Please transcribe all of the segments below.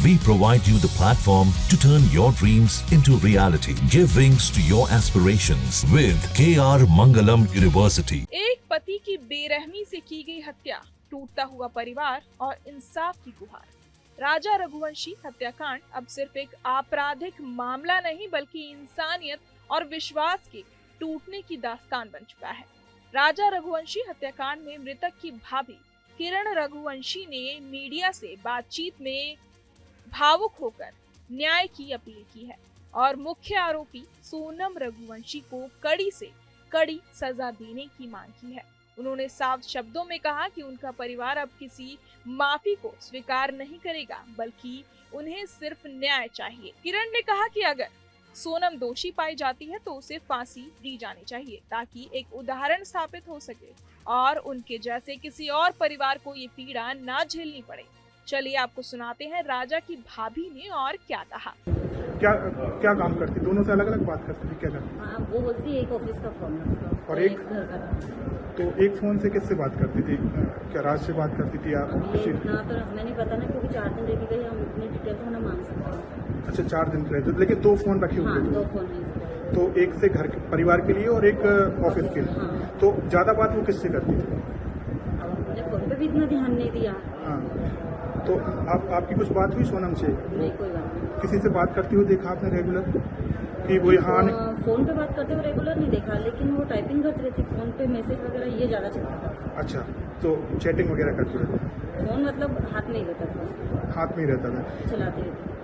We provide you the platform to turn your dreams into reality. Give wings to your aspirations with KR Mangalam University. एक पति की बेरहमी से की गई हत्या, टूटता हुआ परिवार और इंसाफ की गुहार। राजा रघुवंशी हत्याकांड अब सिर्फ एक आपराधिक मामला नहीं बल्कि इंसानियत और विश्वास के टूटने की दास्तान बन चुका है। राजा रघुवंशी हत्याकांड में मृतक की भाभी किरण रघुवंशी ने मीडिया से बातचीत में भावुक होकर न्याय की अपील की है और मुख्य आरोपी सोनम रघुवंशी को कड़ी से कड़ी सजा देने की मांग की है। उन्होंने साफ शब्दों में कहा कि उनका परिवार अब किसी माफी को स्वीकार नहीं करेगा, बल्कि उन्हें सिर्फ न्याय चाहिए। किरण ने कहा कि अगर सोनम दोषी पाई जाती है तो उसे फांसी दी जानी चाहिए ताकि एक उदाहरण स्थापित हो सके और उनके जैसे किसी और परिवार को ये पीड़ा ना झेलनी पड़े। चलिए आपको सुनाते हैं राजा की भाभी ने और क्या कहा। क्या काम करती? दोनों से अलग अलग बात करती थी? क्या करती? हाँ, वो बोलती एक ऑफिस का फोन है और एक घर का था। तो एक फोन से किससे बात करती थी? क्या राज से बात करती थी या ये इतना तो हमें नहीं पता ना, क्योंकि 4 दिन रह गई, हम इतनी डिटेल तो ना मांग सकते। अच्छा, 4 दिन रहे थे, लेकिन 2 फोन रखे हुए हाँ, थे। 2 फोन है। तो एक से घर के परिवार के लिए और एक ऑफिस के लिए। हाँ। तो ज्यादा बात वो किससे करती थी? अब मुझे फोन पे भी इतना ध्यान नहीं दिया। हाँ, तो आपकी कुछ बात हुई सोनम से? नहीं, कोई बात नहीं। किसी से बात करती हुई देखा आपने रेगुलर कि वो यहाँ फोन पे बात करते हुए रेगुलर नहीं देखा, लेकिन वो टाइपिंग करती रहती, फोन पे मैसेज वगैरह ये ज्यादा चलता था। अच्छा, तो चैटिंग वगैरह करती रहती? फोन मतलब हाथ में ही रहता था। हाथ में ही रहता था, चलाती रहती।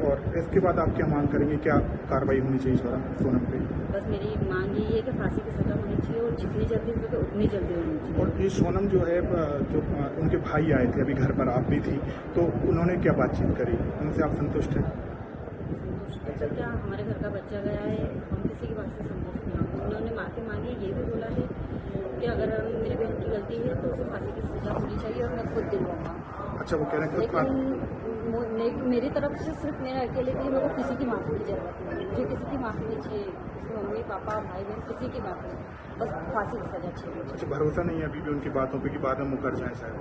और इसके बाद आप क्या मांग करेंगे? क्या कार्रवाई होनी चाहिए सोनम पे? बस मेरी मांग यही है कि फांसी की सजा होनी चाहिए और जितनी जल्दी हो सके उतनी जल्दी होनी चाहिए। और ये सोनम जो है, जो उनके भाई आए थे अभी घर पर, आप भी थी, तो उन्होंने क्या बातचीत करी? उनसे आप संतुष्ट हैं? तो क्या, हमारे घर का बच्चा गया है, हम किसी की बात से संतुष्ट नहीं हैं। उन्होंने माफी मांगी, ये भी बोला है कि अगर मेरी बहन की गलती है तो उसे फांसी की सजा होनी चाहिए और मैं खुद दिलवाऊंगा। अच्छा, वो कह रहे हैं लेकिन मेरी तरफ से सिर्फ मेरे अकेले के लिए मेरे को किसी की माफी की जरूरत नहीं, मुझे किसी की माफी नहीं चाहिए, मम्मी पापा भाई बहन किसी की माफी नहीं, बस फांसी की सजा चाहिए। अच्छा, भरोसा नहीं है अभी भी उनकी बातों पे कि बाद में मुकर जाए शायद?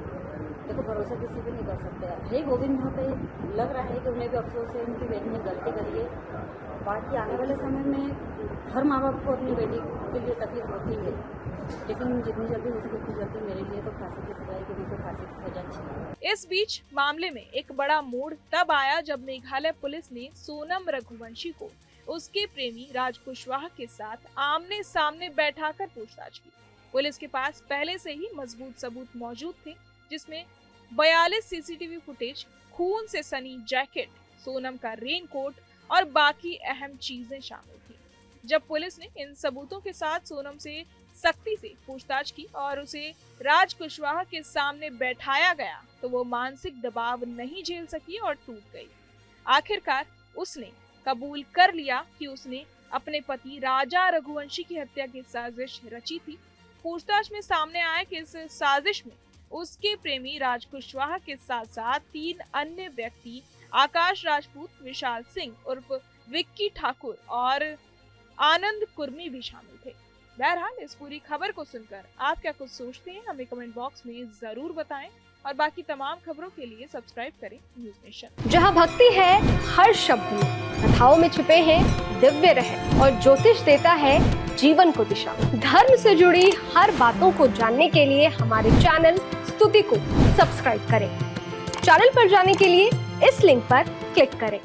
देखो, भरोसा किसी पे नहीं कर सकते है। गोविंद यहाँ पे लग रहा है कि उन्हें भी अफसोस है, उनकी बेटी ने गलती करी है। बाकी आने वाले समय में हर माँ बाप को अपनी बेटी के लिए तकलीफ होती है, लेकिन जितनी जल्दी हो सके उतनी जल्दी मेरे लिए तो फांसी की सजा है कि मुझे फांसी की सजा चाहिए। इस बीच मामले में एक बड़ा मोड़ तब आया जब मेघालय पुलिस ने सोनम रघुवंशी को उसके प्रेमी राज कुशवाहा के साथ आमने सामने बैठाकर पूछताछ की। पुलिस के पास पहले से ही मजबूत सबूत मौजूद थे, जिसमें 42 सीसीटीवी फुटेज, खून से सनी जैकेट, सोनम का रेनकोट और बाकी अहम चीजें शामिल थी। जब पुलिस ने इन सबूतों के साथ सोनम से सख्ती से पूछताछ की और उसे राज कुशवाहा के सामने बैठाया गया तो वो मानसिक दबाव नहीं झेल सकी और टूट गई। आखिरकार उसने कबूल कर लिया कि उसने अपने पति राजा रघुवंशी की हत्या की साजिश रची थी। पूछताछ में सामने आया कि इस साजिश में उसके प्रेमी राज कुशवाहा के साथ साथ 3 अन्य व्यक्ति आकाश राजपूत, विशाल सिंह उर्फ विक्की ठाकुर और आनंद कुर्मी भी शामिल थे। बहरहाल इस पूरी खबर को सुनकर आप क्या कुछ सोचते हैं, हमें कमेंट बॉक्स में जरूर बताएं और बाकी तमाम खबरों के लिए सब्सक्राइब करें न्यूज नेशन। जहां भक्ति है हर शब्द में, कथाओं में छुपे हैं दिव्य रहस्य और ज्योतिष देता है जीवन को दिशा। धर्म से जुड़ी हर बातों को जानने के लिए हमारे चैनल स्तुति को सब्सक्राइब करें। चैनल पर जाने के लिए इस लिंक पर क्लिक करें।